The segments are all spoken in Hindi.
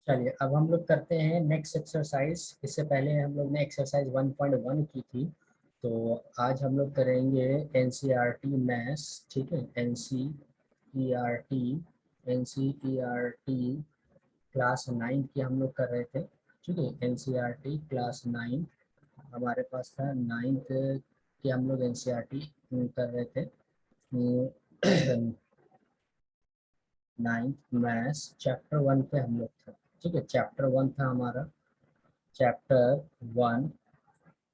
चलिए अब हम लोग करते हैं नेक्स्ट एक्सरसाइज। इससे पहले हम लोग ने एक्सरसाइज 1.1 की थी, तो आज हम लोग करेंगे एनसीईआरटी मैथ्स। ठीक है, एनसीईआरटी एनसीईआरटी क्लास 9 की हम लोग कर रहे थे। ठीक है, एनसीईआरटी क्लास 9 हमारे पास था। 9th की हम लोग एनसीईआरटी कर रहे थे। 9th मैथ्स चैप्टर 1 पे हम लोग थे। ठीक है, चैप्टर 1 था हमारा। Chapter one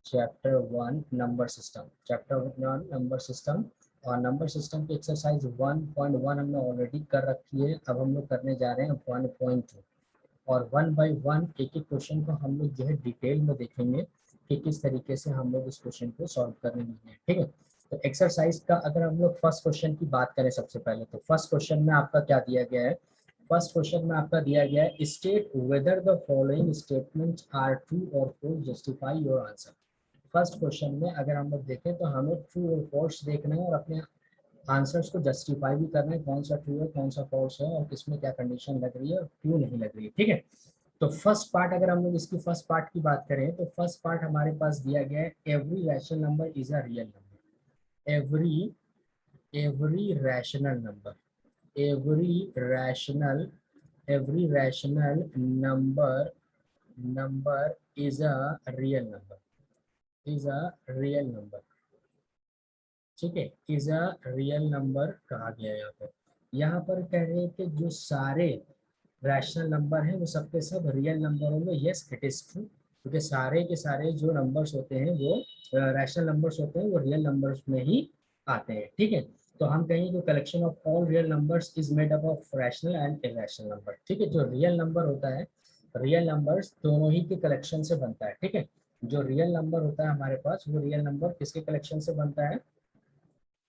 chapter 1 number system. Chapter 1 number system, और नंबर सिस्टम की एक्सरसाइज 1.1 हमने ऑलरेडी कर रखी है। अब हम लोग करने जा रहे हैं 1.2, और 1 बाई 1 एक एक क्वेश्चन को हम लोग जो है डिटेल में देखेंगे कि किस तरीके से हम लोग इस क्वेश्चन को सॉल्व करने वाले हैं। ठीक है, तो एक्सरसाइज का अगर हम लोग फर्स्ट क्वेश्चन की बात करें सबसे पहले, तो फर्स्ट क्वेश्चन में आपका क्या दिया गया है? फर्स्ट क्वेश्चन में आपका दिया गया है, state whether the following statements are true और false, justify your answer. First question में अगर हम लोग देखें तो हमें ट्रू और फॉल्स देखना है और अपने आंसर्स को जस्टिफाई भी करना है, कौन सा ट्रू है कौन सा फॉल्स है और किसमें क्या कंडीशन लग रही है और क्यों नहीं लग रही है। ठीक है, तो फर्स्ट पार्ट अगर हम लोग इसकी फर्स्ट पार्ट की बात करें तो फर्स्ट पार्ट हमारे पास दिया गया है, every rational number is a real number. Every rational number, every rational every rational number is a real number, is a real number. ठीक है, इज अ रियल नंबर कहा गया है यहाँ पर कह रहे हैं कि जो सारे रैशनल नंबर हैं वो सबके सब रियल नंबर होंगे। यस इट इज ट्रू, क्योंकि सारे के सारे जो नंबर्स होते हैं वो रैशनल नंबर्स होते हैं, वो रियल नंबर्स में ही आते हैं। ठीक है, तो हम कहेंगे collection of all real numbers is made up of rational and irrational number. ठीक है, जो रियल नंबर होता है, रियल नंबर्स दोनों ही के कलेक्शन से बनता है। ठीक है, जो रियल नंबर होता है हमारे पास, वो रियल नंबर किसके कलेक्शन से बनता है?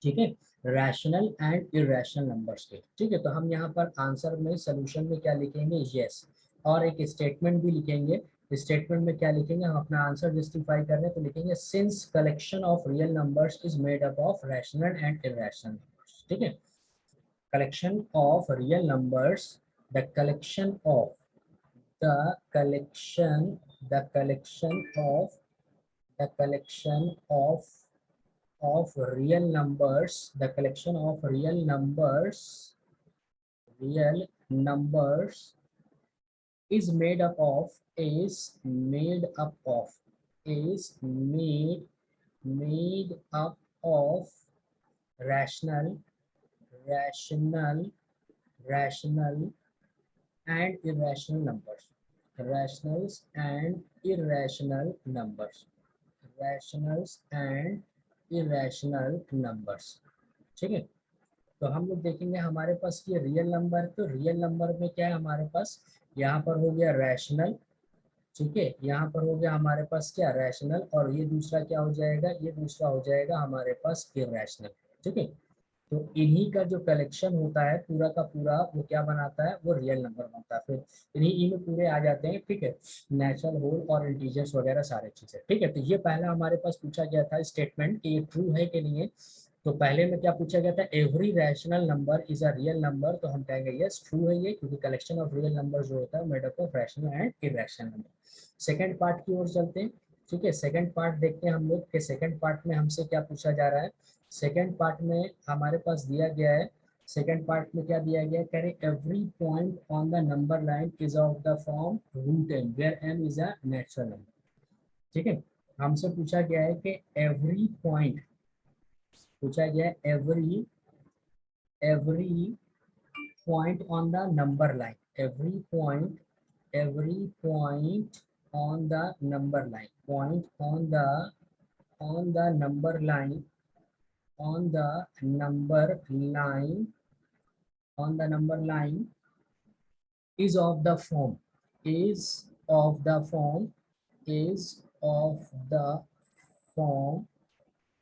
ठीक है, रैशनल एंड इरेशनल नंबर्स के। ठीक है, तो हम यहाँ पर आंसर में सोल्यूशन में क्या लिखेंगे? यस, और एक स्टेटमेंट भी लिखेंगे। स्टेटमेंट में क्या लिखेंगे? हम अपना आंसर जस्टिफाई कर रहे हैं तो लिखेंगे since collection of real numbers is made up of rational and irrational numbers. ठीक है, collection of real numbers, the collection of the collection the collection of the collection of real numbers, the collection of real numbers is made up of is made up of is made up of rational rational rational and irrational numbers, rationals and irrational numbers, rationals and irrational numbers। ठीक है, तो हम लोग देखेंगे हमारे पास ये रियल नंबर, तो रियल नंबर में क्या है हमारे पास? यहाँ पर हो गया रैशनल। ठीक है, यहाँ पर हो गया हमारे पास क्या? रैशनल, और ये दूसरा क्या हो जाएगा? ये दूसरा हो जाएगा हमारे पास इरेशनल। ठीक है, तो इन्हीं का जो कलेक्शन होता है पूरा का पूरा, वो क्या बनाता है? वो रियल नंबर बनता है। फिर इन्हीं में पूरे आ जाते हैं। ठीक है, नेचुरल, होल और इंटीजर्स वगैरह सारे चीजें। ठीक है, तो ये पहला हमारे पास पूछा गया था स्टेटमेंट कि ये ट्रू है कि नहीं है। तो पहले में क्या पूछा गया था? Every rational number is a real number, तो हम कहेंगे यस ट्रू है ये, क्योंकि कलेक्शन ऑफ रियल नंबर जो होता है made up of rational and irrational number. Second part की ओर चलते हैं। ठीक है, सेकंड पार्ट देखते हैं हम लोग कि सेकंड पार्ट में हमसे क्या पूछा जा रहा है। सेकंड पार्ट में हमारे पास दिया गया है, सेकंड पार्ट में क्या दिया गया है? कह रहे every point on the number line is of the form root m where m is a natural number. ठीक है, हमसे पूछा गया है कि एवरी पॉइंट, पूछा गया है every point on the number line, every point on the number line, point on the number line, on the number line, on the number line is of the form, is of the form, is of the form,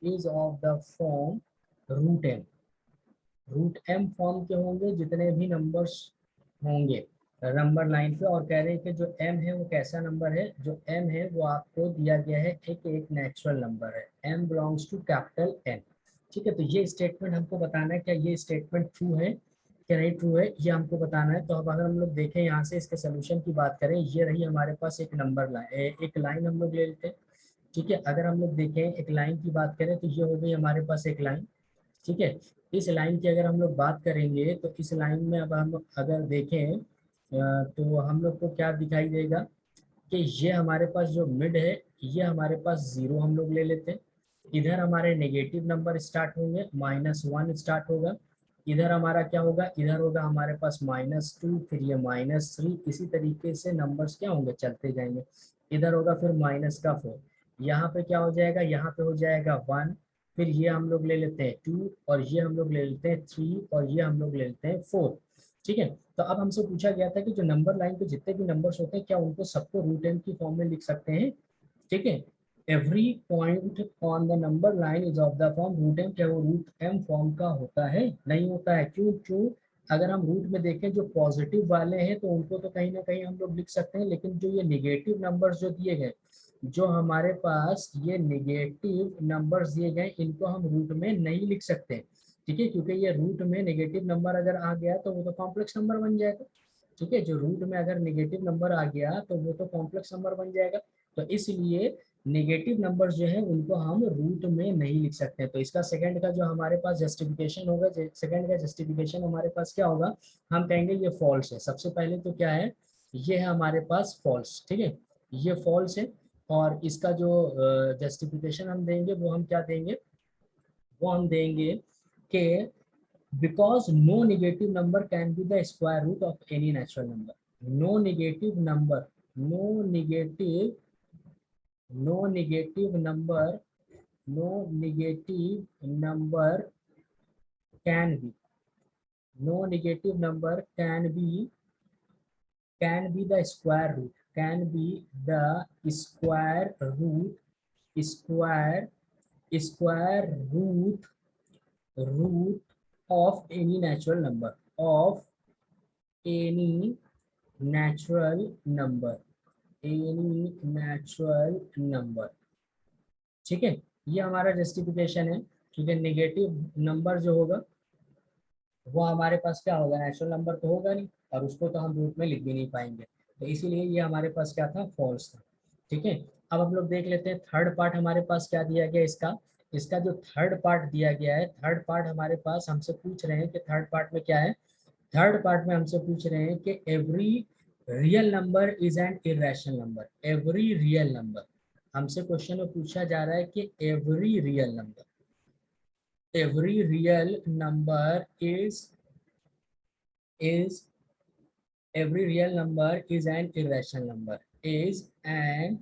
is of the form root m. Root m form के होंगे जितने भी नंबर्स होंगे नंबर लाइन पे, और कह रहे हैं कि जो एम है वो कैसा नंबर है? जो एम है वो आपको दिया गया है एक नेचुरल नंबर है, m belongs to capital N. ठीक है, तो ये स्टेटमेंट हमको बताना है क्या ये स्टेटमेंट ट्रू है कि नहीं ट्रू है, ये हमको बताना है। तो अब अगर हम लोग देखें यहाँ से इसके सोल्यूशन की बात करें, ये रही हमारे पास एक नंबर लाइन, एक लाइन हम लोग ले लेते हैं। ठीक है, अगर हम लोग देखें एक लाइन की बात करें तो ये हो गई हमारे पास एक लाइन। ठीक है, इस लाइन की अगर हम लोग बात करेंगे तो इस लाइन में अब हम अगर देखें तो हम लोग को क्या दिखाई देगा कि ये हमारे पास जो मिड है, ये हमारे पास 0 हम लोग ले लेते हैं। इधर हमारे नेगेटिव नंबर स्टार्ट होंगे, -1 स्टार्ट होगा। इधर हमारा क्या होगा, इधर होगा हमारे पास -2, फिर ये -3, इसी तरीके से नंबर्स क्या होंगे, चलते जाएंगे। इधर होगा फिर -4, यहाँ पे क्या हो जाएगा, यहाँ पे हो जाएगा 1, फिर ये हम लोग ले लेते हैं 2, और ये हम लोग ले लेते हैं 3, और ये हम लोग ले लेते हैं 4। ठीक है, तो अब हमसे पूछा गया था कि जो नंबर लाइन पे जितने भी नंबर्स होते हैं, क्या उनको सबको रूट एम की फॉर्म में लिख सकते हैं। ठीक है, every point on the number line is of the form root m, क्या वो रूट एम फॉर्म का होता है, नहीं होता है। क्यों क्यों, अगर हम रूट में देखें जो पॉजिटिव वाले हैं तो उनको तो कहीं ना कहीं हम लोग लिख सकते हैं, लेकिन जो ये निगेटिव नंबर्स जो दिए गए, जो हमारे पास ये निगेटिव नंबर्स दिए गए, इनको हम रूट में नहीं लिख सकते। ठीक है, क्योंकि ये रूट में नेगेटिव नंबर अगर आ गया तो वो तो कॉम्प्लेक्स नंबर बन जाएगा। ठीक है, जो रूट में अगर नेगेटिव नंबर आ गया तो वो तो कॉम्प्लेक्स नंबर बन जाएगा। तो इसलिए नेगेटिव नंबर्स जो है उनको हम रूट में नहीं लिख सकते। तो इसका सेकंड का जो हमारे पास जस्टिफिकेशन होगा, सेकंड का जस्टिफिकेशन हमारे पास क्या होगा, हम कहेंगे ये फॉल्स है। सबसे पहले तो क्या है, ये है हमारे पास फॉल्स। ठीक है, ये फॉल्स है। और इसका जो जस्टिफिकेशन हम देंगे वो हम क्या देंगे, वो हम देंगे कि because no negative number can be the square root of any natural number. No negative number, no negative, no negative number, no negative number can be, no negative number can be the square root, can be the square root, square square root of any natural number, of any natural number, any natural number। ठीक है, ये हमारा जस्टिफिकेशन है। ठीक है, नेगेटिव नंबर जो होगा वो हमारे पास क्या होगा, नेचुरल नंबर तो होगा नहीं, और उसको तो हम रूट में लिख भी नहीं पाएंगे। तो इसीलिए ये हमारे पास क्या था, फॉल्स था। ठीक है, अब हम लोग देख लेते हैं थर्ड पार्ट हमारे पास क्या दिया गया इसका। इसका जो थर्ड पार्ट दिया गया है, थर्ड पार्ट हमारे पास हमसे पूछ रहे हैं कि थर्ड पार्ट में क्या है। थर्ड पार्ट में हमसे पूछ रहे हैं कि every real number is an irrational number. Every real number, हमसे क्वेश्चन में पूछा जा रहा है कि every real number, every real number is every real number is an irrational number, is an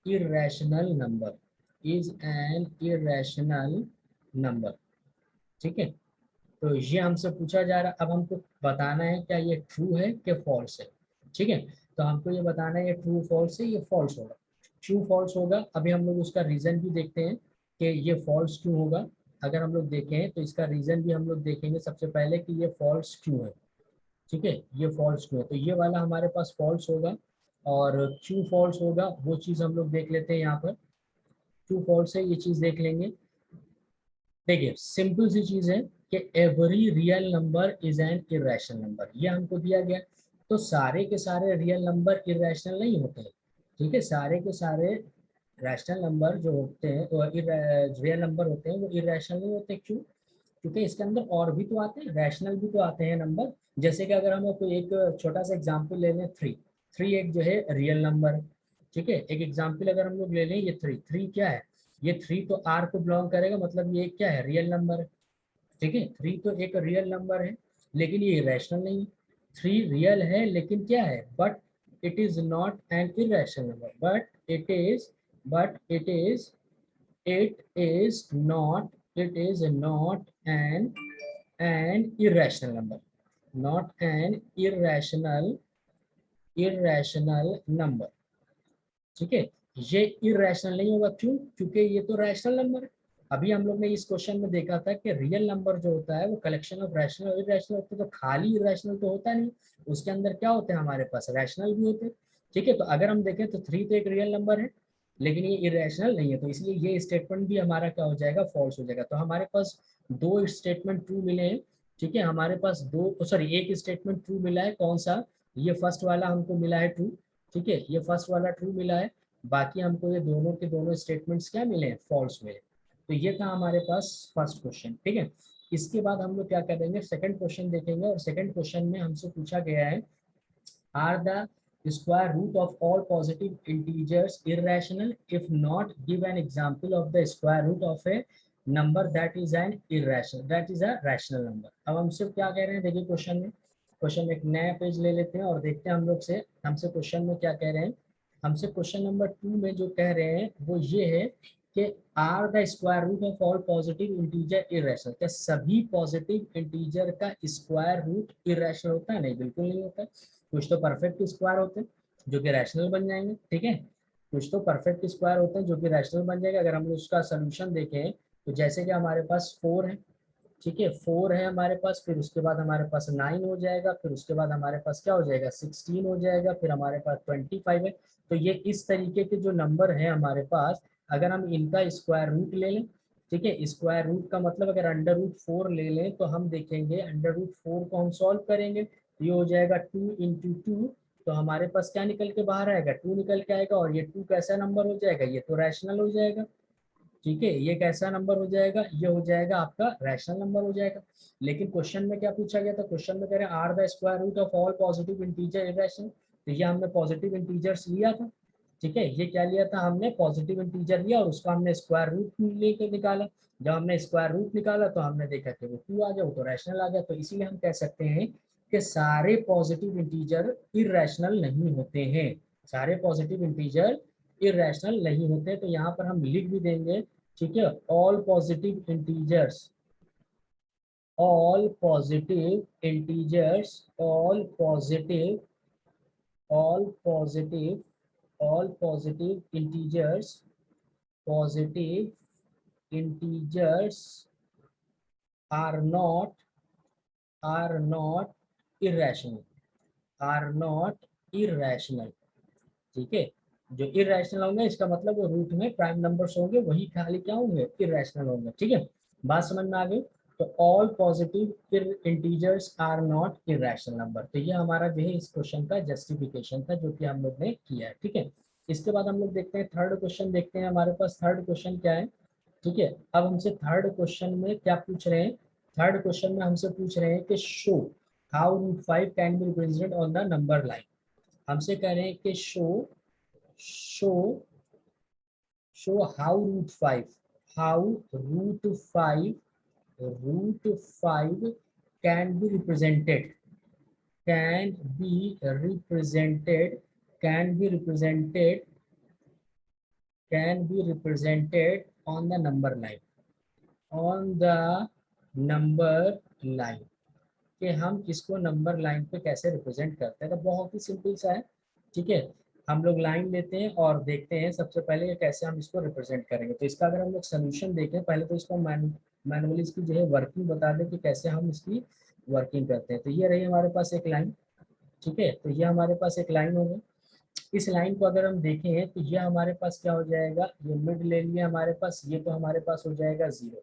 irrational number, is an irrational number। ठीक है, तो ये हमसे पूछा जा रहा है। अब हमको बताना है क्या ये ट्रू है कि फॉल्स है। ठीक है, तो हमको ये बताना है ये ट्रू फॉल्स है, ये फॉल्स होगा। ट्रू फॉल्स होगा, अभी हम लोग उसका रीजन भी देखते हैं कि ये फॉल्स क्यों होगा। अगर हम लोग देखें तो इसका रीजन भी हम लोग देखेंगे सबसे पहले कि ये फॉल्स क्यों है। ठीक है, ये फॉल्स क्यों है, तो ये वाला हमारे पास फॉल्स होगा। और क्यों फॉल्स होगा वो चीज़ हम लोग देख लेते हैं यहाँ पर। क्यों फॉल्स है ये चीज़ देख लेंगे। देखिए सिंपल सी चीज़ है कि every real number is an irrational number, ये हमको दिया गया। तो सारे के सारे रियल नंबर इरेशनल नहीं होते हैं। ठीक है, सारे के सारे रैशनल नंबर जो होते हैं, रियल नंबर होते हैं, वो इरेशनल नहीं होते। क्यों, क्योंकि इसके अंदर और भी तो आते हैं, रैशनल भी तो आते हैं नंबर। जैसे कि अगर हम कोई एक छोटा सा एग्जांपल ले लें, थ्री। थ्री एक जो है रियल नंबर है। ठीक है, एक एग्जांपल अगर हम लोग ले लें, ये थ्री, थ्री क्या है, ये थ्री तो आर को बिलोंग करेगा, मतलब ये क्या है, रियल नंबर है। ठीक है, थ्री तो एक रियल नंबर है, लेकिन ये इरेशनल नहीं है। थ्री रियल है लेकिन क्या है, but it is not an irrational number, but it is not, it is not an irrational number, not an irrational number। ठीक है, ये इरेशनल नहीं होगा। क्यों, क्योंकि ये तो रैशनल नंबर है। अभी हम लोग ने इस क्वेश्चन में देखा था कि रियल नंबर जो होता है वो कलेक्शन ऑफ रैशनल और इरेशनल होता है, तो खाली इरेशनल तो होता नहीं, उसके अंदर क्या होते हैं हमारे पास, रैशनल भी होते हैं। ठीक है, तो अगर हम देखें तो थ्री तो एक रियल नंबर है लेकिन ये इरेशनल नहीं है, तो इसलिए ये स्टेटमेंट भी हमारा क्या हो जाएगा, फॉल्स हो जाएगा। तो हमारे पास दो स्टेटमेंट ट्रू मिले हैं, ठीक है, हमारे पास दो सॉरी एक स्टेटमेंट ट्रू मिला है, कौन सा, ये फर्स्ट वाला हमको मिला है ट्रू। ठीक है, ये फर्स्ट वाला ट्रू मिला है, बाकी हमको ये दोनों के दोनों स्टेटमेंट्स क्या मिले हैं, फॉल्स मिले। तो ये था हमारे पास फर्स्ट क्वेश्चन। ठीक है, इसके बाद हम लोग क्या करेंगे, सेकंड क्वेश्चन देखेंगे, और सेकंड क्वेश्चन में हमसे पूछा गया है, are the square root of all positive integers irrational? If not, give an example of the square root of a number that is an irrational, that is a rational number. अब हमसे क्या कह रहे हैं, देखिए क्वेश्चन में, क्वेश्चन में एक नया पेज ले लेते हैं और देखते हैं हम लोग से, हमसे क्वेश्चन में क्या कह रहे हैं। हमसे क्वेश्चन नंबर 2 में जो कह रहे हैं वो ये है कि are the square root of all positive integer irrational, क्या सभी पॉजिटिव इंटीजर का स्क्वायर रूट इरेशनल होता है? नहीं, बिल्कुल नहीं होता है। कुछ तो परफेक्ट स्क्वायर होते हैं जो कि रैशनल बन जाएंगे। ठीक है, कुछ तो परफेक्ट स्क्वायर होते हैं जो कि रैशनल बन जाएगा। अगर हम उसका सोल्यूशन देखें तो जैसे कि हमारे पास 4 है, ठीक है 4 है हमारे पास, फिर उसके बाद हमारे पास 9 हो जाएगा, फिर उसके बाद हमारे पास क्या हो जाएगा, 16 हो जाएगा, फिर हमारे पास 25 है। तो ये इस तरीके के जो नंबर है हमारे पास, अगर हम इनका स्क्वायर रूट ले लें, ठीक है, स्क्वायर रूट का मतलब अगर अंडर रूट 4 ले लें तो हम देखेंगे अंडर रूट 4 को हम सॉल्व करेंगे, ये हो जाएगा 2 इंटू 2, तो हमारे पास क्या निकल के बाहर आएगा, 2 निकल के आएगा, और ये 2 कैसा नंबर हो जाएगा, ये तो रैशनल हो जाएगा। ठीक है, ये कैसा नंबर हो जाएगा, ये हो जाएगा आपका रैशनल नंबर हो जाएगा। लेकिन क्वेश्चन में क्या पूछा गया था, क्वेश्चन में कह रहे हैं are the square root of all positive integer irrational, तो ये हमने पॉजिटिव इंटीजर्स लिया था। ठीक है, ये क्या लिया था हमने, पॉजिटिव इंटीजर लिया और उसका हमने स्क्वायर रूट लेके निकाला। जब हमने स्क्वायर रूट निकाला तो हमने देखा कि वो 2 आ गया, वो तो रैशनल आ गया। तो इसीलिए हम कह सकते हैं कि सारे पॉजिटिव इंटीजर इरेशनल नहीं होते हैं, सारे पॉजिटिव इंटीजर इरेशनल नहीं होते। तो यहाँ पर हम लिख भी देंगे, ठीक है, all positive integers, all positive integers, all positive, all positive, all positive integers, positive integers are not, are not irrational, are not irrational. ठीक है, जो इरेशनल होंगे इसका मतलब वो रूट में प्राइम नंबर्स होंगे, वही खाली क्या होंगे, इरेशनल होंगे। ठीक है, बात समझ में आ गई। तो all positive integers are not irrational number, तो ये हमारा जो है इस क्वेश्चन का जस्टिफिकेशन था जो कि हम लोग ने किया है। ठीक है, इसके बाद हम लोग देखते हैं थर्ड क्वेश्चन, देखते हैं हमारे पास थर्ड क्वेश्चन क्या है। ठीक है, अब हमसे थर्ड क्वेश्चन में क्या पूछ रहे हैं, थर्ड क्वेश्चन में हमसे पूछ रहे हैं कि show how root 5 can be represented on the number line. हमसे कह रहे हैं कि show show how root 5, how root 5 can be represented, can be represented, can be represented, can be represented on the number line, on the number line, कि हम इसको नंबर लाइन पे कैसे रिप्रेजेंट करते हैं। तो बहुत ही सिंपल सा है। ठीक है, हम लोग लाइन लेते हैं और देखते हैं सबसे पहले कैसे हम इसको रिप्रेजेंट करेंगे। तो इसका अगर हम लोग सोल्यूशन देखें, पहले तो इसको मैनुअली इसकी जो है वर्किंग बता दें कि कैसे हम इसकी वर्किंग करते हैं। तो ये रही हमारे पास एक लाइन। ठीक है, तो ये हमारे पास एक लाइन होगी। इस लाइन को अगर हम देखें तो ये हमारे पास क्या हो जाएगा, ये मिड ले लिया हमारे पास, ये तो हमारे पास हो जाएगा 0।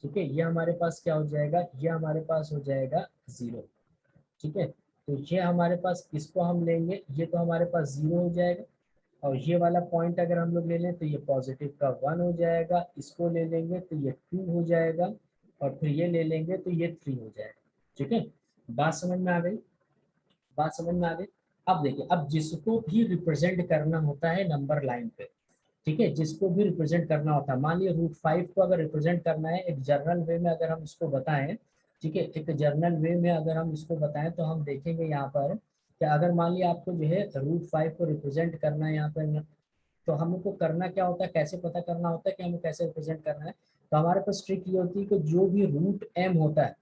ठीक है, ये हमारे पास क्या हो जाएगा, ये हमारे पास हो जाएगा 0। ठीक है, तो ये हमारे पास इसको हम लेंगे, ये तो हमारे पास 0 हो जाएगा, और ये वाला पॉइंट अगर हम लोग ले लें तो ये पॉजिटिव का 1 हो जाएगा, इसको ले लेंगे तो ये 2 हो जाएगा, और फिर ये ले लेंगे तो ये 3 हो जाएगा। ठीक है, बात समझ में आ गई, बात समझ में आ गई। अब देखिए, अब जिसको भी रिप्रेजेंट करना होता है नंबर लाइन पे, ठीक है, जिसको भी रिप्रेजेंट करना होता है, मान लिया रूट 5 को अगर रिप्रेजेंट करना है एक जर्नल वे में अगर हम इसको बताएं, ठीक है, एक जर्नल वे में अगर हम इसको बताएं तो हम देखेंगे यहाँ पर कि अगर मान लिया आपको जो है रूट 5 को रिप्रेजेंट करना है यहाँ पर, तो हमको करना क्या होता है, कैसे पता करना होता है कि हमें कैसे रिप्रेजेंट करना है। तो हमारे पास ट्रिक ये होती है कि जो भी रूट एम होता है,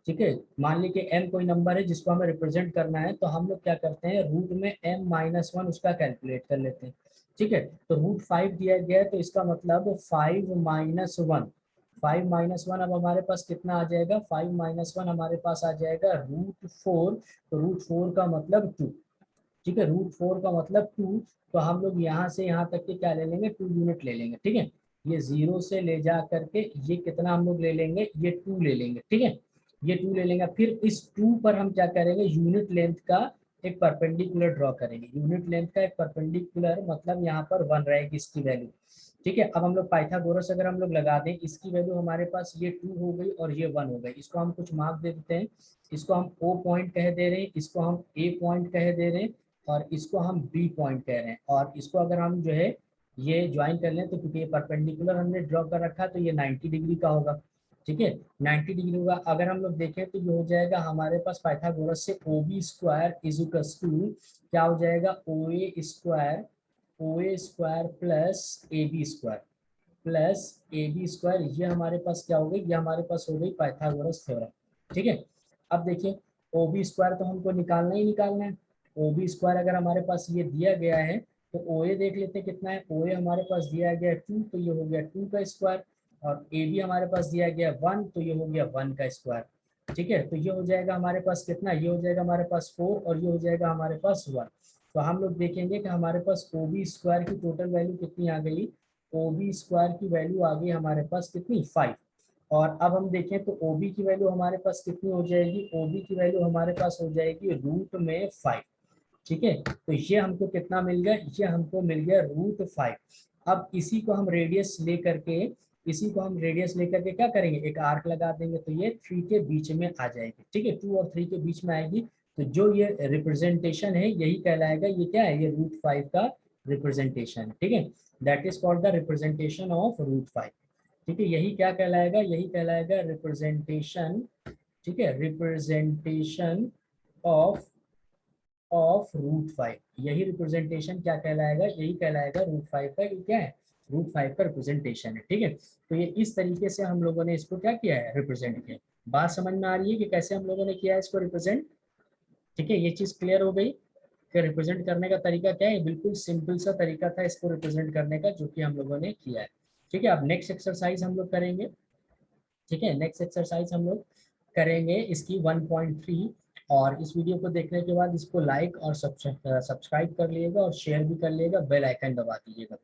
ठीक है, मान लीजिए कि m कोई नंबर है जिसको हमें रिप्रेजेंट करना है, तो हम लोग क्या करते हैं, रूट में m-1 उसका कैलकुलेट कर लेते हैं। ठीक है, तो रूट 5 दिया गया है तो इसका मतलब 5-1, 5-1 अब हमारे पास कितना आ जाएगा, 5-1 हमारे पास आ जाएगा रूट 4, तो रूट 4 का मतलब 2। ठीक है, रूट 4 का मतलब 2, तो हम लोग यहाँ से यहाँ तक के क्या ले लेंगे, 2 यूनिट ले लेंगे। ठीक है, ये 0 से ले जा करके ये कितना हम लोग ले लेंगे, ये 2 ले लेंगे। ठीक है, ये 2 ले लेंगे। फिर इस 2 पर हम क्या करेंगे, यूनिट लेंथ का एक परपेंडिकुलर ड्रॉ करेंगे। यूनिट लेंथ का एक परपेंडिकुलर मतलब यहाँ पर 1 रहेगी इसकी वैल्यू। ठीक है, अब हम लोग पाइथागोरस अगर हम लोग लगा दें, इसकी वैल्यू हमारे पास ये 2 हो गई और ये 1 हो गई। इसको हम कुछ मार्क दे देते हैं, इसको हम O पॉइंट कह दे रहे हैं, इसको हम A पॉइंट कह दे रहे हैं और इसको हम B पॉइंट कह रहे हैं। और इसको अगर हम जो है ये ज्वाइन कर लें तो क्योंकि ये परपेंडिकुलर हमने ड्रॉ कर रखा तो ये 90 डिग्री का होगा। ठीक है, 90 डिग्री होगा। अगर हम लोग देखें तो ये हो जाएगा हमारे पास पाइथागोरस से OB square is equals to क्या हो जाएगा, OA square plus AB square plus AB square. ये हमारे पास क्या हो गई, ये हमारे पास हो गई पाइथागोरस थ्योरम। ठीक है, अब देखिए OB स्क्वायर तो हमको निकालना ही निकालना है। OB स्क्वायर अगर हमारे पास ये दिया गया है तो OA देख लेते हैं कितना है। OA हमारे पास दिया गया 2 तो ये हो गया 2 का स्क्वायर और AB हमारे पास दिया गया 1 तो ये हो गया 1 का स्क्वायर। ठीक है, तो ये हो जाएगा हमारे पास कितना, ये हो जाएगा हमारे पास 4 और ये हो जाएगा हमारे पास 1। तो हम लोग देखेंगे कि हमारे पास OB स्क्वायर की टोटल वैल्यू कितनी आ गई। OB स्क्वायर की वैल्यू आ गई हमारे पास कितनी, 5। और अब हम देखें तो OB की वैल्यू हमारे पास कितनी हो जाएगी, OB की वैल्यू हमारे पास हो जाएगी रूट में 5। ठीक है, तो ये हमको कितना मिल गया, ये हमको मिल गया √5। अब इसी को हम रेडियस लेकर के, इसी को हम रेडियस लेकर के क्या करेंगे, एक आर्क लगा देंगे तो ये 3 के बीच में आ जाएगी। ठीक है, 2 और 3 के बीच में आएगी तो जो ये रिप्रेजेंटेशन है यही कहलाएगा, ये क्या है, ये √5 का रिप्रेजेंटेशन। ठीक है, that is called the representation of √5। ठीक है, यही क्या कहलाएगा, यही कहलाएगा रिप्रेजेंटेशन। ठीक है, रिप्रेजेंटेशन ऑफ √5। यही रिप्रेजेंटेशन क्या कहलाएगा, यही कहलाएगा √5 का, ये क्या है, √5 का रिप्रेजेंटेशन है। ठीक है, तो ये इस तरीके से हम लोगों ने इसको क्या किया है, रिप्रेजेंट किया। बात समझ में आ रही है कि कैसे हम लोगों ने किया है इसको रिप्रेजेंट। ठीक है, ये चीज क्लियर हो गई कि रिप्रेजेंट करने का तरीका क्या है। बिल्कुल सिंपल सा तरीका था इसको रिप्रेजेंट करने का जो कि हम लोगों ने किया है। ठीक है, अब नेक्स्ट एक्सरसाइज हम लोग करेंगे। ठीक है, नेक्स्ट एक्सरसाइज हम लोग करेंगे इसकी 1.3। और इस वीडियो को देखने के बाद इसको लाइक और सब्सक्राइब कर लीजिएगा और शेयर भी कर लीजिएगा, बेल आइकन दबा दीजिएगा।